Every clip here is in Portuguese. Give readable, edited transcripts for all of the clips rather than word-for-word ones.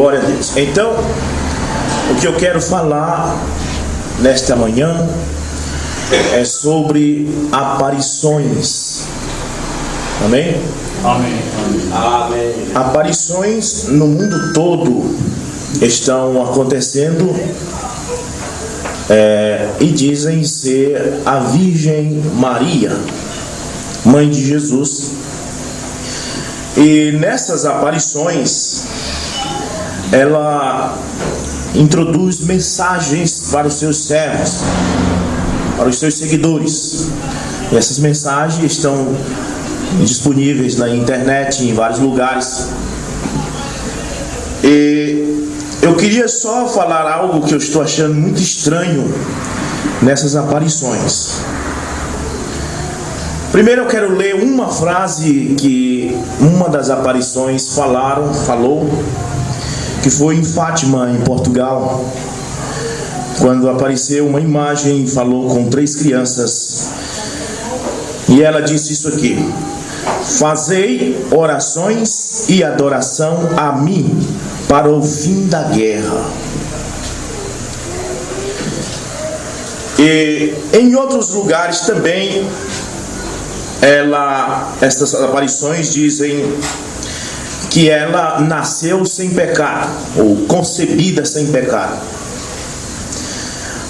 Glória a Deus. Então, o que eu quero falar nesta manhã é sobre aparições. Amém? Amém. Amém. Aparições no mundo todo estão acontecendo e dizem ser a Virgem Maria, mãe de Jesus. E nessas aparições ela introduz mensagens para os seus servos, para os seus seguidores. E essas mensagens estão disponíveis na internet, em vários lugares. E eu queria só falar algo que eu estou achando muito estranho nessas aparições. Primeiro eu quero ler uma frase que uma das aparições falou, que foi em Fátima, em Portugal, quando apareceu uma imagem e falou com 3 crianças. E ela disse isso aqui: fazei orações e adoração a mim para o fim da guerra. E em outros lugares também, estas aparições dizem que ela nasceu sem pecado, ou concebida sem pecado.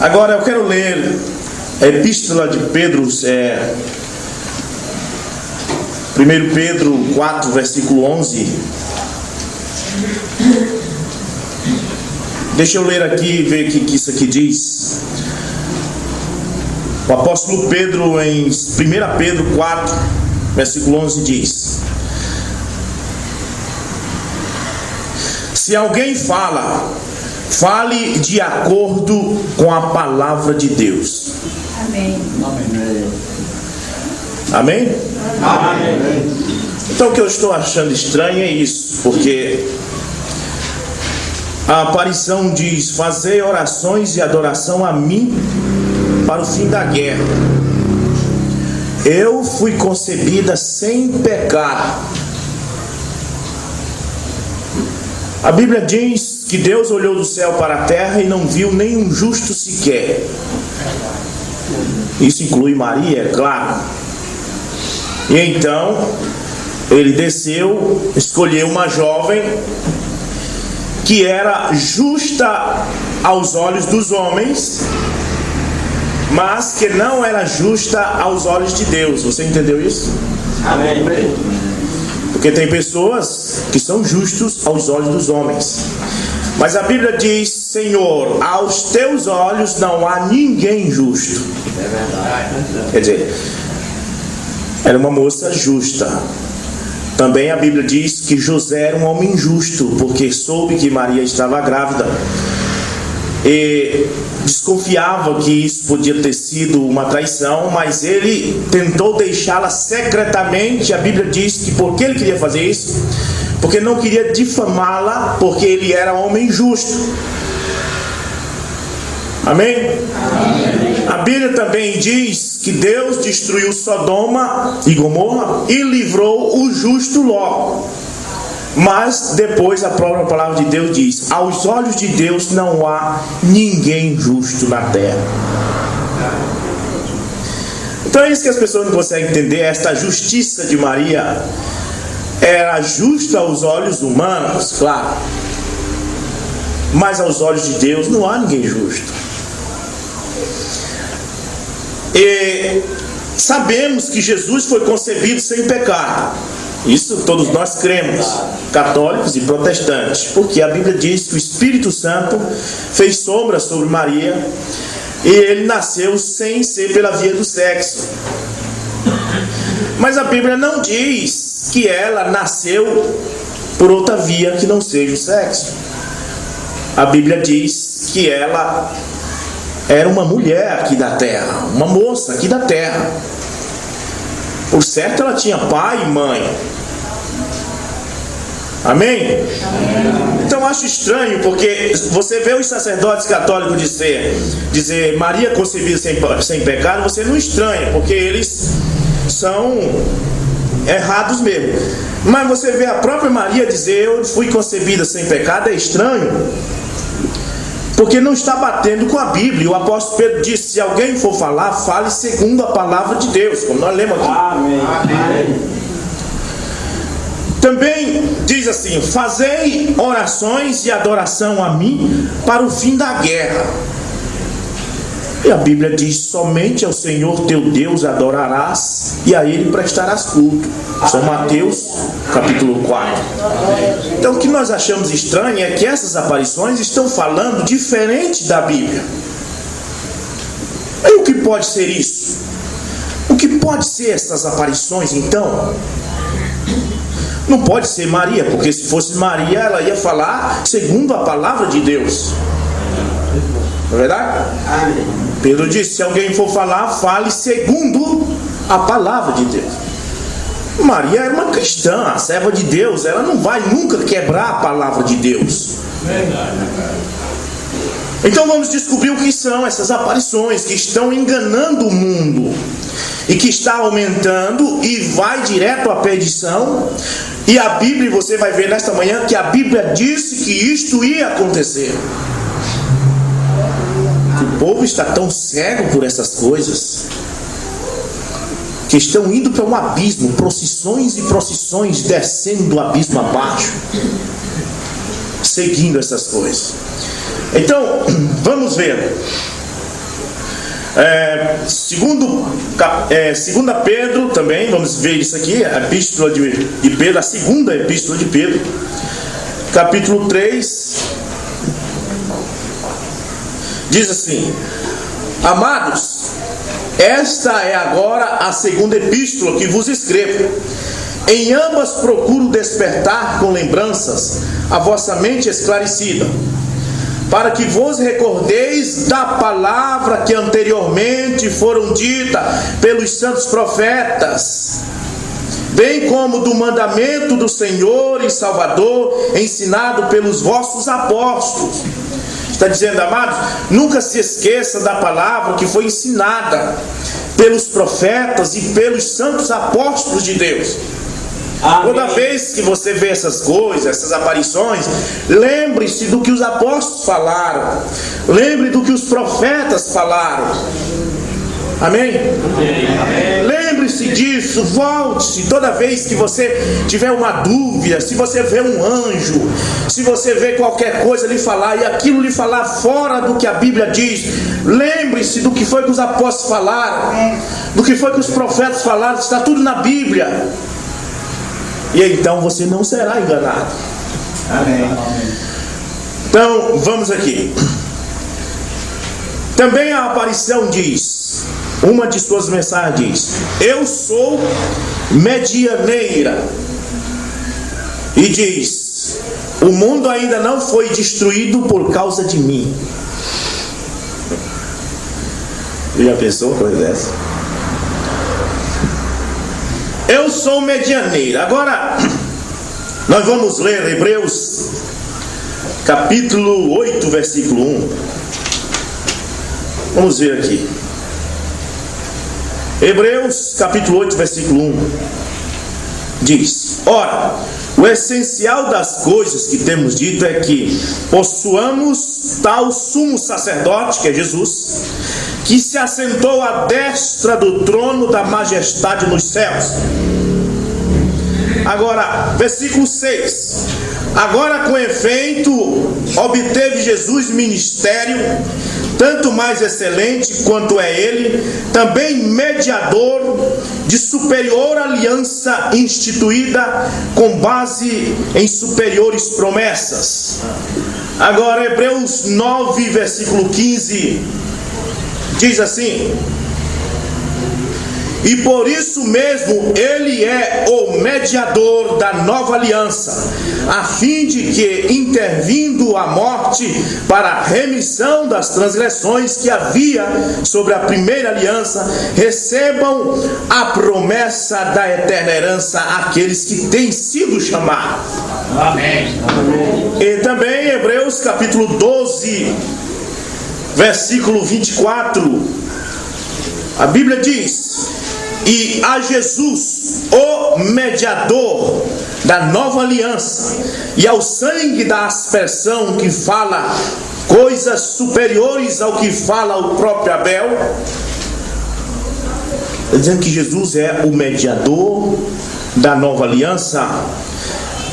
Agora eu quero ler a epístola de Pedro, 1 Pedro 4, versículo 11. Deixa eu ler aqui e ver o que isso aqui diz. O apóstolo Pedro, em 1 Pedro 4, versículo 11, diz: se alguém fale de acordo com a palavra de Deus. Amém. Amém? Amém. Então o que eu estou achando estranho é isso, porque a aparição diz: fazer orações e adoração a mim para o fim da guerra. Eu fui concebida sem pecado. A Bíblia diz que Deus olhou do céu para a terra e não viu nenhum justo sequer. Isso inclui Maria, é claro. E então ele desceu, escolheu uma jovem que era justa aos olhos dos homens, mas que não era justa aos olhos de Deus. Você entendeu isso? Amém. Porque tem pessoas que são justos aos olhos dos homens, mas a Bíblia diz: Senhor, aos teus olhos não há ninguém justo. É verdade. Quer dizer, era uma moça justa. Também a Bíblia diz que José era um homem justo, porque soube que Maria estava grávida e desconfiava que isso podia ter sido uma traição, mas ele tentou deixá-la secretamente. A Bíblia diz que porque ele queria fazer isso, porque não queria difamá-la, porque ele era homem justo. Amém? Amém. A Bíblia também diz que Deus destruiu Sodoma e Gomorra e livrou o justo Ló. Mas depois a própria palavra de Deus diz: aos olhos de Deus não há ninguém justo na terra. Então é isso que as pessoas não conseguem entender. Esta justiça de Maria era justa aos olhos humanos, claro, mas aos olhos de Deus não há ninguém justo. E sabemos que Jesus foi concebido sem pecado. Isso todos nós cremos, católicos e protestantes, porque a Bíblia diz que o Espírito Santo fez sombra sobre Maria e ele nasceu sem ser pela via do sexo. Mas a Bíblia não diz que ela nasceu por outra via que não seja o sexo. A Bíblia diz que ela era uma mulher aqui da terra, uma moça aqui da terra. Por certo, ela tinha pai e mãe. Amém? Então eu acho estranho, porque você vê os sacerdotes católicos dizer Maria concebida sem pecado, você não estranha, porque eles são errados mesmo. Mas você vê a própria Maria dizer: eu fui concebida sem pecado, é estranho, porque não está batendo com a Bíblia. O apóstolo Pedro disse: se alguém for falar, fale segundo a palavra de Deus, como nós lemos aqui. Amém. Amém. Também diz assim: fazei orações e adoração a mim para o fim da guerra. E a Bíblia diz: somente ao Senhor teu Deus adorarás e a Ele prestarás culto. São Mateus capítulo 4. Então o que nós achamos estranho é que essas aparições estão falando diferente da Bíblia. E o que pode ser isso? O que pode ser essas aparições então? Não pode ser Maria, porque se fosse Maria, ela ia falar segundo a palavra de Deus. Não é verdade? Pedro disse: se alguém for falar, fale segundo a palavra de Deus. Maria era uma cristã, a serva de Deus. Ela não vai nunca quebrar a palavra de Deus. Então vamos descobrir o que são essas aparições que estão enganando o mundo e que está aumentando e vai direto à perdição. E a Bíblia, você vai ver nesta manhã que a Bíblia disse que isto ia acontecer. O povo está tão cego por essas coisas que estão indo para um abismo, procissões e procissões descendo do abismo abaixo, seguindo essas coisas. Então, vamos ver. Segunda Pedro também, vamos ver isso aqui, a epístola de Pedro, a segunda epístola de Pedro, capítulo 3, diz assim: amados, esta é agora a segunda epístola que vos escrevo. Em ambas procuro despertar com lembranças a vossa mente esclarecida, para que vos recordeis da palavra que anteriormente foram dita pelos santos profetas, bem como do mandamento do Senhor e Salvador, ensinado pelos vossos apóstolos. Está dizendo, amados, nunca se esqueça da palavra que foi ensinada pelos profetas e pelos santos apóstolos de Deus. Amém. Toda vez que você vê essas coisas, essas aparições, lembre-se do que os apóstolos falaram, lembre do que os profetas falaram. Amém? Amém. Lembre-se disso, volte-se toda vez que você tiver uma dúvida, se você vê um anjo, se você vê qualquer coisa lhe falar e aquilo lhe falar fora do que a Bíblia diz, lembre-se do que foi que os apóstolos falaram, do que foi que os profetas falaram, está tudo na Bíblia. E então você não será enganado. Amém. Então, vamos aqui. Também a aparição diz, uma de suas mensagens diz: eu sou medianeira. E diz: o mundo ainda não foi destruído por causa de mim. Já pensou uma coisa dessa? Eu sou medianeira. Agora, nós vamos ler Hebreus, capítulo 8, versículo 1. Vamos ver aqui. Hebreus, capítulo 8, versículo 1. Diz: ora, o essencial das coisas que temos dito é que possuamos tal sumo sacerdote, que é Jesus, que se assentou à destra do trono da majestade nos céus. Agora, versículo 6. Agora, com efeito, obteve Jesus ministério, tanto mais excelente quanto é ele, também mediador de superior aliança instituída com base em superiores promessas. Agora, Hebreus 9, versículo 15, diz assim: e por isso mesmo ele é o mediador da nova aliança, a fim de que, intervindo a morte para a remissão das transgressões que havia sobre a primeira aliança, recebam a promessa da eterna herança aqueles que têm sido chamados. Amém. E também Hebreus capítulo 12, versículo 24, a Bíblia diz: e a Jesus, o mediador da nova aliança, e ao sangue da aspersão que fala coisas superiores ao que fala o próprio Abel, dizendo que Jesus é o mediador da nova aliança.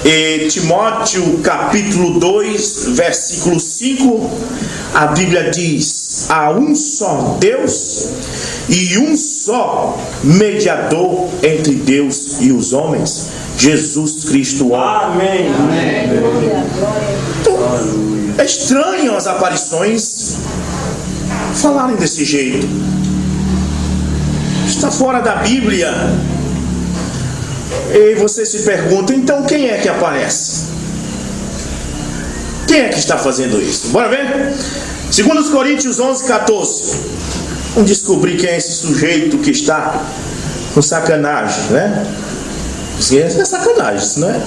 E Timóteo capítulo 2, versículo 5, a Bíblia diz: há um só Deus e um só mediador entre Deus e os homens, Jesus Cristo. Amém. Então, é estranho as aparições falarem desse jeito. Está fora da Bíblia. E você se pergunta, então quem é que aparece? Quem é que está fazendo isso? Bora ver? 2 Coríntios 11, 14. Vamos descobrir quem é esse sujeito que está com sacanagem, né? Isso é sacanagem, isso não é?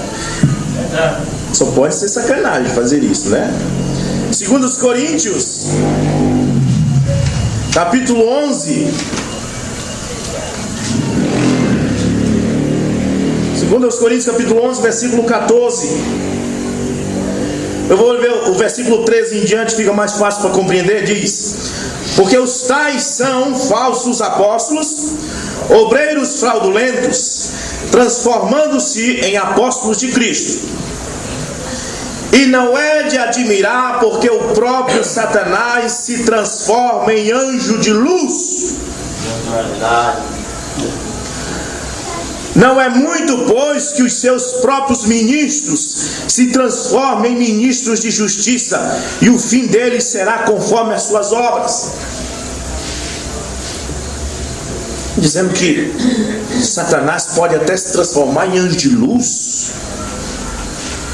Só pode ser sacanagem fazer isso, né? 2 Coríntios capítulo 11. 2 Coríntios capítulo 11, versículo 14. Eu vou ler o versículo 13 em diante, fica mais fácil para compreender. Diz: porque os tais são falsos apóstolos, obreiros fraudulentos, transformando-se em apóstolos de Cristo. E não é de admirar, porque o próprio Satanás se transforma em anjo de luz. Não é muito, pois, que os seus próprios ministros se transformem em ministros de justiça, e o fim deles será conforme as suas obras. Dizendo que Satanás pode até se transformar em anjo de luz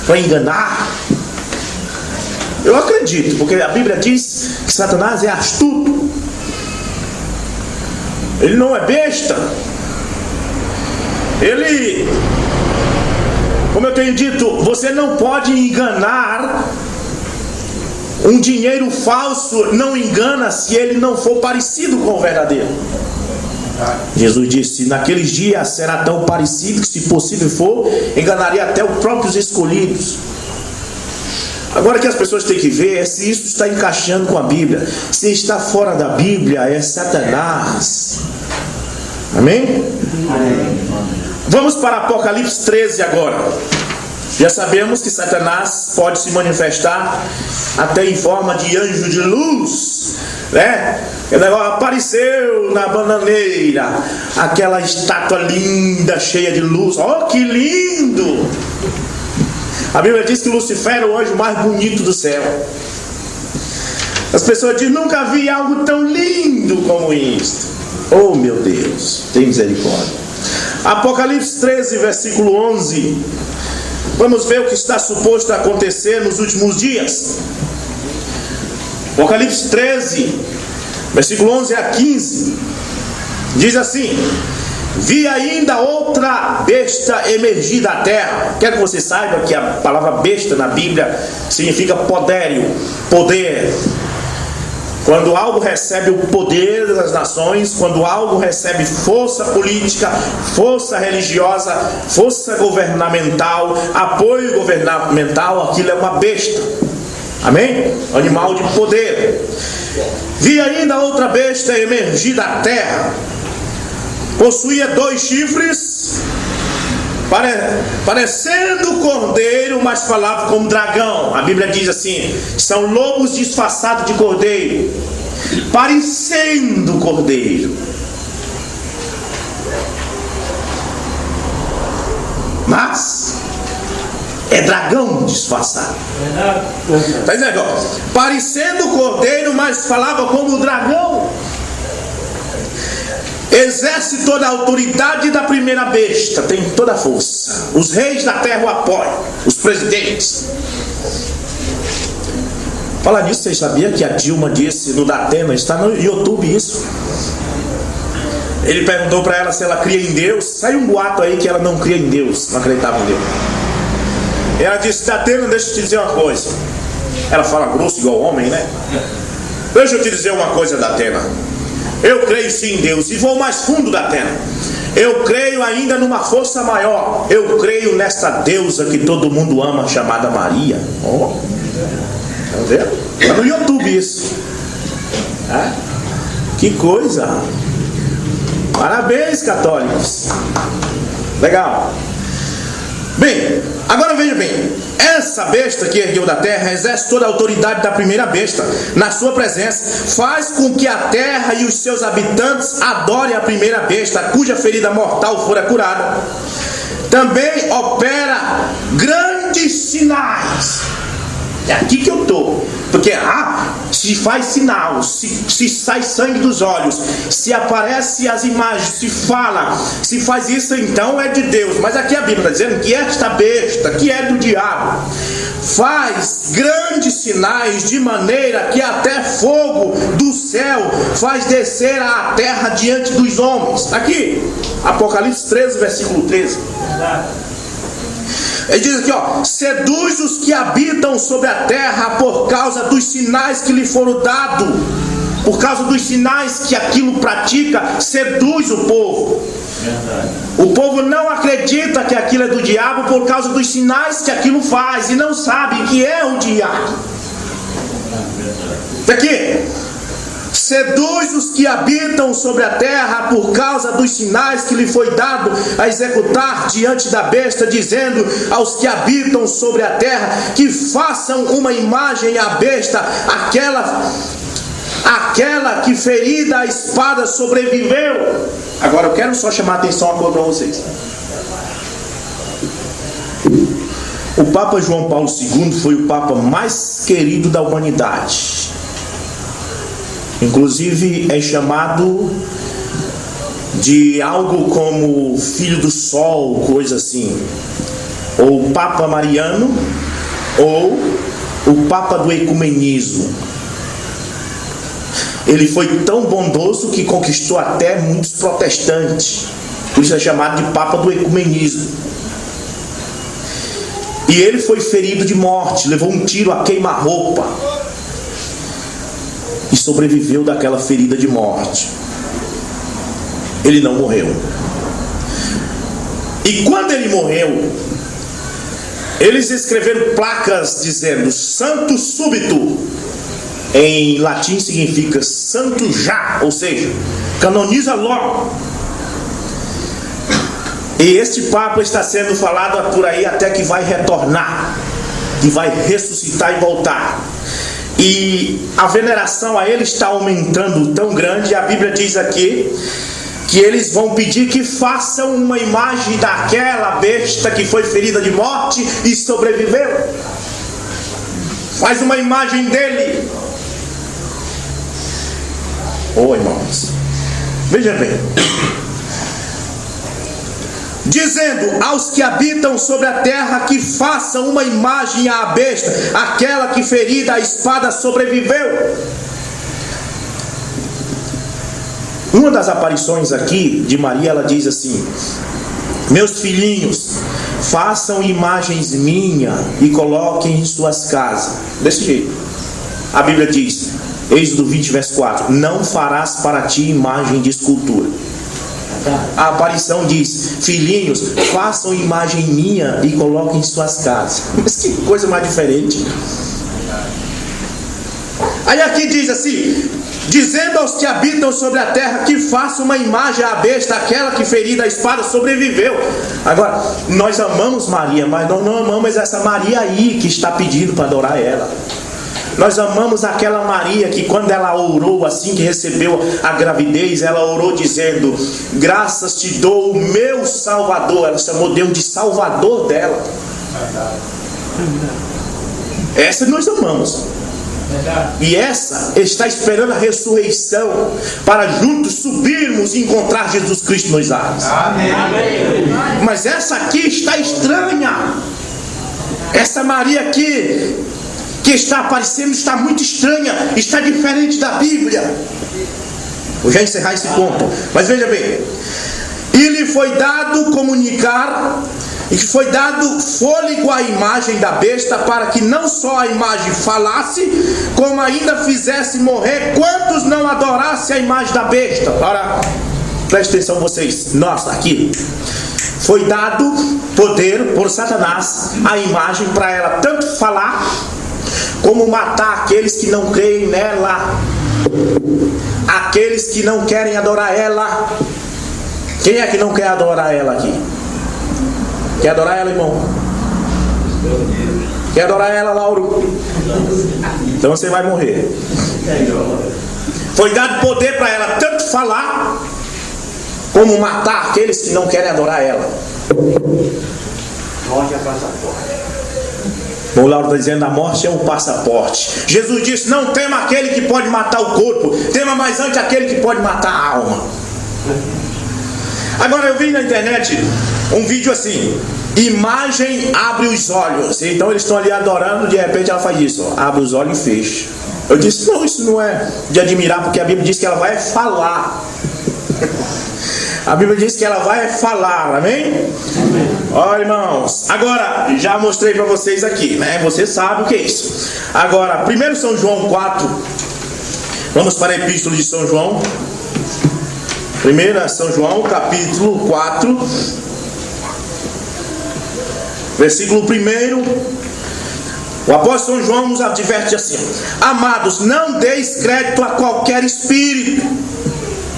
para enganar. Eu acredito, porque a Bíblia diz que Satanás é astuto. Ele não é besta. Ele, como eu tenho dito, você não pode enganar. Um dinheiro falso não engana se ele não for parecido com o verdadeiro. Jesus disse: naqueles dias será tão parecido que, se possível for, enganaria até os próprios escolhidos. Agora, o que as pessoas têm que ver é se isso está encaixando com a Bíblia. Se está fora da Bíblia, é Satanás. Amém? Amém. Vamos para Apocalipse 13 agora. Já sabemos que Satanás pode se manifestar até em forma de anjo de luz, né? O negócio apareceu na bananeira, aquela estátua linda, cheia de luz. Oh, que lindo! A Bíblia diz que Lucifer é o anjo mais bonito do céu. As pessoas dizem: nunca vi algo tão lindo como isto. Oh, meu Deus, tem misericórdia. Apocalipse 13, versículo 11. Vamos ver o que está suposto a acontecer nos últimos dias. Apocalipse 13, versículo 11 a 15. Diz assim: vi ainda outra besta emergir da terra. Quero que você saiba que a palavra besta na Bíblia significa poderio, poder. Quando algo recebe o poder das nações, quando algo recebe força política, força religiosa, força governamental, apoio governamental, aquilo é uma besta. Amém? Animal de poder. Vi ainda outra besta emergir da terra. Possuía 2 chifres, parecendo cordeiro, mas falava como dragão. A Bíblia diz assim: são lobos disfarçados de cordeiro, parecendo cordeiro, mas é dragão disfarçado. Está dizendo, parecendo cordeiro, mas falava como dragão. Exerce toda a autoridade da primeira besta, tem toda a força. Os reis da terra o apoiam, os presidentes. Fala nisso, vocês sabiam que a Dilma disse no Datena, está no YouTube isso. Ele perguntou para ela se ela cria em Deus. Saiu um boato aí que ela não cria em Deus, não acreditava em Deus. Ela disse: Datena, deixa eu te dizer uma coisa. Ela fala grosso igual homem, né? Deixa eu te dizer uma coisa, Datena. Eu creio sim em Deus e vou mais fundo da terra. Eu creio ainda numa força maior. Eu creio nessa deusa que todo mundo ama, chamada Maria. Oh, tá vendo? Está no YouTube isso. Que coisa. Parabéns, católicos. Legal. Bem, agora veja bem. Essa besta que ergueu da terra exerce toda a autoridade da primeira besta. Na sua presença, faz com que a terra e os seus habitantes adorem a primeira besta, cuja ferida mortal fora curada. Também opera grandes sinais. É aqui que eu estou. Porque se faz sinal, se sai sangue dos olhos, se aparece as imagens, se fala, se faz isso, então é de Deus. Mas aqui a Bíblia está dizendo que esta besta, que é do diabo, faz grandes sinais, de maneira que até fogo do céu faz descer à terra diante dos homens. Aqui, Apocalipse 13, versículo 13. Ele diz aqui, seduz os que habitam sobre a terra por causa dos sinais que lhe foram dados. Por causa dos sinais que aquilo pratica, seduz o povo. O povo não acredita que aquilo é do diabo por causa dos sinais que aquilo faz e não sabe que é o diabo. Aqui, seduz os que habitam sobre a terra por causa dos sinais que lhe foi dado a executar diante da besta, dizendo aos que habitam sobre a terra que façam uma imagem à besta, aquela que ferida a espada sobreviveu. Agora eu quero só chamar a atenção a coisa para vocês. O Papa João Paulo II foi o Papa mais querido da humanidade. Inclusive é chamado de algo como Filho do Sol, coisa assim. Ou Papa Mariano, ou o Papa do Ecumenismo. Ele foi tão bondoso que conquistou até muitos protestantes. Por isso é chamado de Papa do Ecumenismo. E ele foi ferido de morte, levou um tiro a queima-roupa e sobreviveu daquela ferida de morte. Ele não morreu. E quando ele morreu, eles escreveram placas dizendo santo súbito. Em latim significa santo já, ou seja, canoniza logo. E este Papa está sendo falado por aí até que vai retornar, que vai ressuscitar e voltar. E a veneração a ele está aumentando tão grande. A Bíblia diz aqui que eles vão pedir que façam uma imagem daquela besta que foi ferida de morte e sobreviveu. Faz uma imagem dele. Irmãos, veja bem, dizendo aos que habitam sobre a terra que façam uma imagem à besta, aquela que ferida a espada sobreviveu. Uma das aparições aqui de Maria, ela diz assim: meus filhinhos, façam imagens minhas e coloquem em suas casas. Desse jeito. A Bíblia diz, Êxodo 20, verso 4, não farás para ti imagem de escultura. A aparição diz, filhinhos, façam imagem minha e coloquem em suas casas. Mas que coisa mais diferente. Aí aqui diz assim, dizendo aos que habitam sobre a terra que façam uma imagem à besta, aquela que ferida a espada sobreviveu. Agora, nós amamos Maria, mas nós não amamos essa Maria aí que está pedindo para adorar ela. Nós amamos aquela Maria que quando ela orou, assim que recebeu a gravidez, ela orou dizendo, graças te dou, meu Salvador. Ela chamou Deus de Salvador dela. Essa nós amamos. E essa está esperando a ressurreição para juntos subirmos e encontrar Jesus Cristo nos ares. Mas essa aqui está estranha. Essa Maria aqui que está aparecendo está muito estranha, está diferente da Bíblia. Vou já encerrar esse ponto, mas veja bem, e lhe foi dado comunicar e que foi dado fôlego à imagem da besta, para que não só a imagem falasse, como ainda fizesse morrer quantos não adorassem a imagem da besta. Ora, preste atenção vocês, nossa, aqui foi dado poder por Satanás à imagem, para ela tanto falar como matar aqueles que não creem nela, aqueles que não querem adorar ela. Quem é que não quer adorar ela aqui? Quer adorar ela, irmão? Quer adorar ela, Lauro? Então você vai morrer. Foi dado poder para ela tanto falar como matar aqueles que não querem adorar ela. Morte é passaporte. O Lauro está dizendo: a morte é um passaporte. Jesus disse: não tema aquele que pode matar o corpo, tema mais antes aquele que pode matar a alma. Agora eu vi na internet um vídeo assim: imagem abre os olhos. Então eles estão ali adorando, de repente ela faz isso, ó, abre os olhos e fecha. Eu disse: não, isso não é de admirar, porque a Bíblia diz que ela vai falar. A Bíblia diz que ela vai falar, amém? Olha, irmãos, agora já mostrei para vocês aqui, né? Você sabe o que é isso. Agora, 1 São João 4. Vamos para a Epístola de São João. 1 São João, capítulo 4, versículo 1. O apóstolo São João nos adverte assim: amados, não deis crédito a qualquer espírito,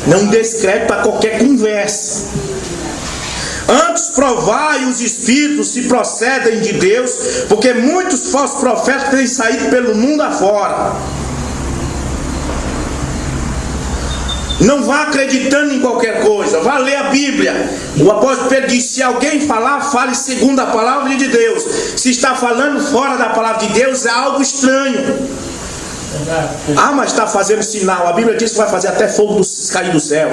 não deis crédito a qualquer conversa. Antes provai os espíritos se procedem de Deus, porque muitos falsos profetas têm saído pelo mundo afora. Não vá acreditando em qualquer coisa, vá ler a Bíblia. O apóstolo Pedro disse: se alguém falar, fale segundo a palavra de Deus. Se está falando fora da palavra de Deus, é algo estranho. Ah, mas está fazendo sinal. A Bíblia diz que vai fazer até fogo cair do céu.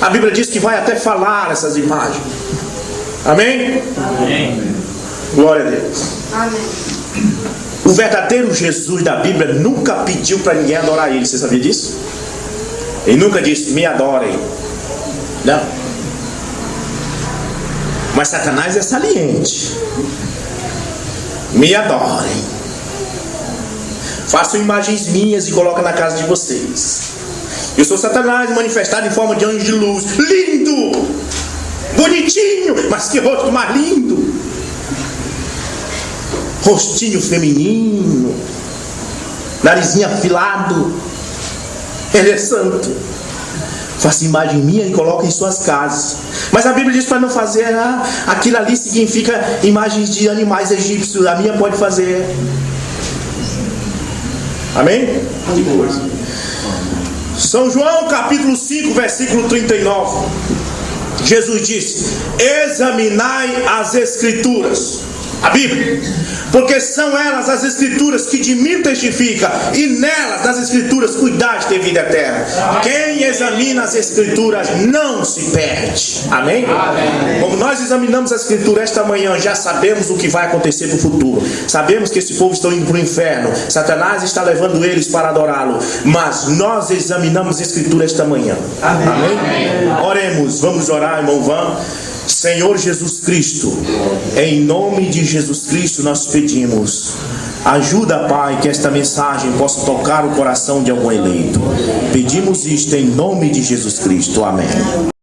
A Bíblia diz que vai até falar essas imagens. Amém? Amém. Glória a Deus. Amém. O verdadeiro Jesus da Bíblia nunca pediu para ninguém adorar ele. Você sabia disso? Ele nunca disse: me adorem. Não. Mas Satanás é saliente: me adorem. Façam imagens minhas e colocam na casa de vocês. Eu sou Satanás manifestado em forma de anjo de luz. Lindo, bonitinho, mas que rosto mais lindo. Rostinho feminino, narizinho afilado. Ele é santo. Faça imagem minha e coloque em suas casas. Mas a Bíblia diz para não fazer. Aquilo ali significa imagens de animais egípcios. A minha pode fazer. Amém? São João capítulo 5, versículo 39. Jesus disse: examinai as Escrituras, a Bíblia, porque são elas as Escrituras que de mim testificam, e nelas, nas Escrituras, cuidai de ter vida eterna. Quem examina as Escrituras não se perde. Amém? Amém? Como nós examinamos as Escrituras esta manhã, já sabemos o que vai acontecer no futuro. Sabemos que esse povo está indo para o inferno. Satanás está levando eles para adorá-lo. Mas nós examinamos as Escrituras esta manhã. Amém? Amém? Oremos, vamos orar, irmão Van. Senhor Jesus Cristo, em nome de Jesus Cristo nós pedimos, ajuda, Pai, que esta mensagem possa tocar o coração de algum eleito. Pedimos isto em nome de Jesus Cristo. Amém.